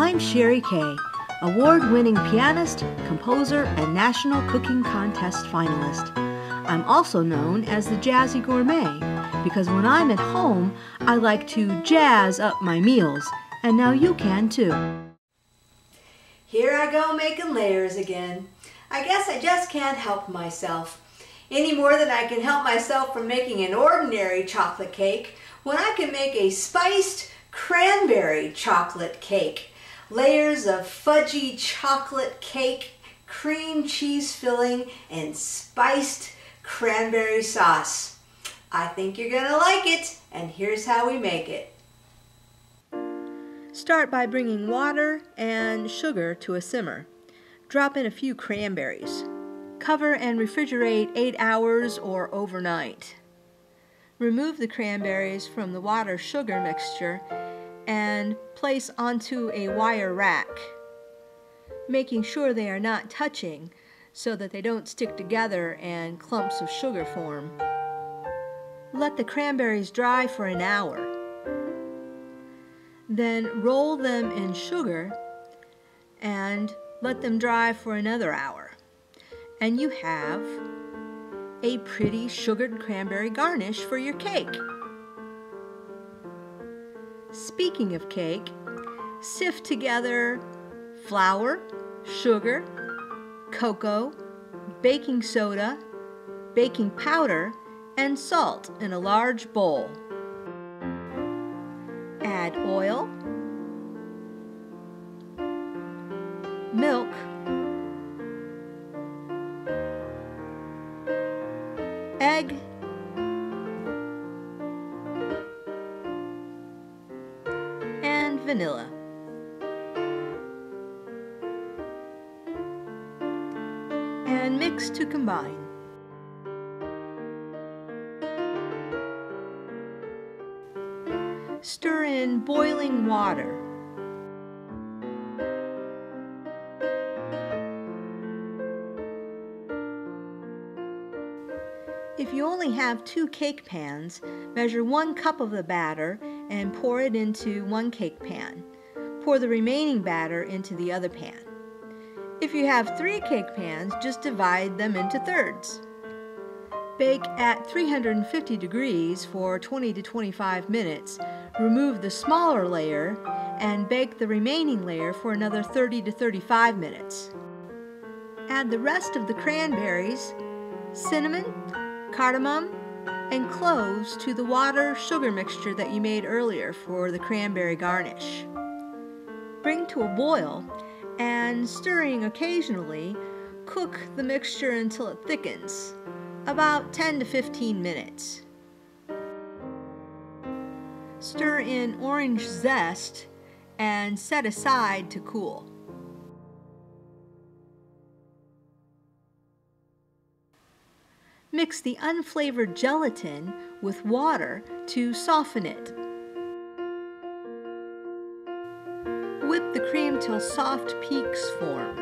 I'm Sherry Kay, award-winning pianist, composer, and National Cooking Contest finalist. I'm also known as the Jazzy Gourmet because when I'm at home, I like to jazz up my meals, and now you can too. Here I go making layers again. I guess I just can't help myself, any more than I can help myself from making an ordinary chocolate cake when I can make a spiced cranberry chocolate cake. Layers of fudgy chocolate cake, cream cheese filling, and spiced cranberry sauce. I think you're gonna like it, and here's how we make it. Start by bringing water and sugar to a simmer. Drop in a few cranberries. Cover and refrigerate 8 hours or overnight. Remove the cranberries from the water-sugar mixture and place onto a wire rack, making sure they are not touching so that they don't stick together and clumps of sugar form. Let the cranberries dry for an hour. Then roll them in sugar and let them dry for another hour. And you have a pretty sugared cranberry garnish for your cake. Speaking of cake, sift together flour, sugar, cocoa, baking soda, baking powder, and salt in a large bowl. Add oil, milk, egg, and vanilla. And mix to combine. Stir in boiling water. If you only have 2 cake pans, measure 1 cup of the batter and pour it into 1 cake pan. Pour the remaining batter into the other pan. If you have 3 cake pans, just divide them into thirds. Bake at 350 degrees for 20 to 25 minutes. Remove the smaller layer and bake the remaining layer for another 30 to 35 minutes. Add the rest of the cranberries, cinnamon, cardamom, and cloves to the water-sugar mixture that you made earlier for the cranberry garnish. Bring to a boil and, stirring occasionally, cook the mixture until it thickens, about 10 to 15 minutes. Stir in orange zest and set aside to cool. Mix the unflavored gelatin with water to soften it. Whip the cream till soft peaks form.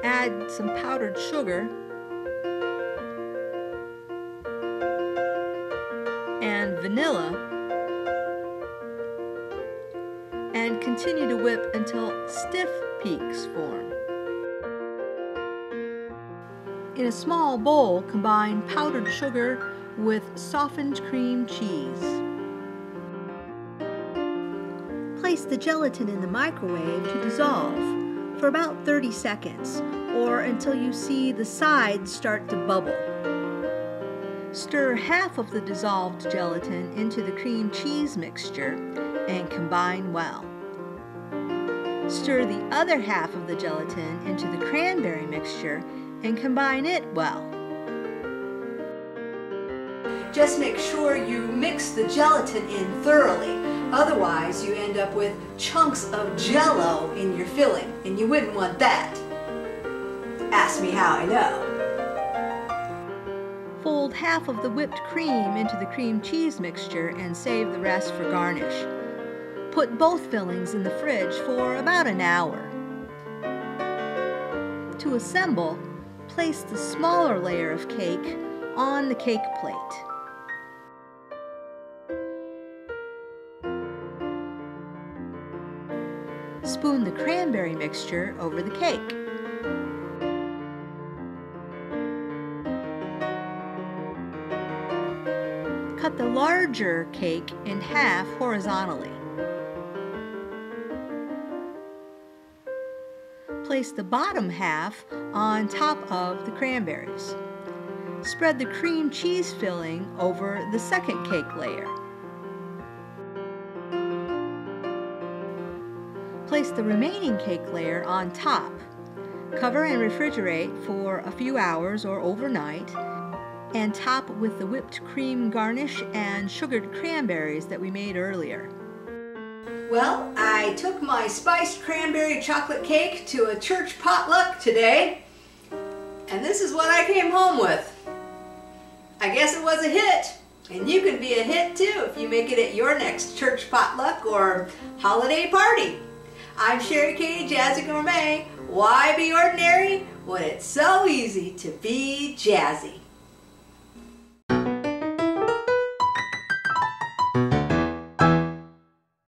Add some powdered sugar and vanilla and continue to whip until stiff peaks form. In a small bowl, combine powdered sugar with softened cream cheese. Place the gelatin in the microwave to dissolve for about 30 seconds or until you see the sides start to bubble. Stir half of the dissolved gelatin into the cream cheese mixture and combine well. Stir the other half of the gelatin into the cranberry mixture and combine it well. Just make sure you mix the gelatin in thoroughly, otherwise you end up with chunks of Jell-O in your filling, and you wouldn't want that. Ask me how I know. Fold half of the whipped cream into the cream cheese mixture and save the rest for garnish. Put both fillings in the fridge for about an hour. To assemble, place the smaller layer of cake on the cake plate. Spoon the cranberry mixture over the cake. Cut the larger cake in half horizontally. Place the bottom half on top of the cranberries. Spread the cream cheese filling over the second cake layer. Place the remaining cake layer on top. Cover and refrigerate for a few hours or overnight, and top with the whipped cream garnish and sugared cranberries that we made earlier. Well, I took my spiced cranberry chocolate cake to a church potluck today, and this is what I came home with. I guess it was a hit, and you can be a hit too if you make it at your next church potluck or holiday party. I'm Sherry Katie, Jazzy Gourmet. Why be ordinary when it's so easy to be jazzy?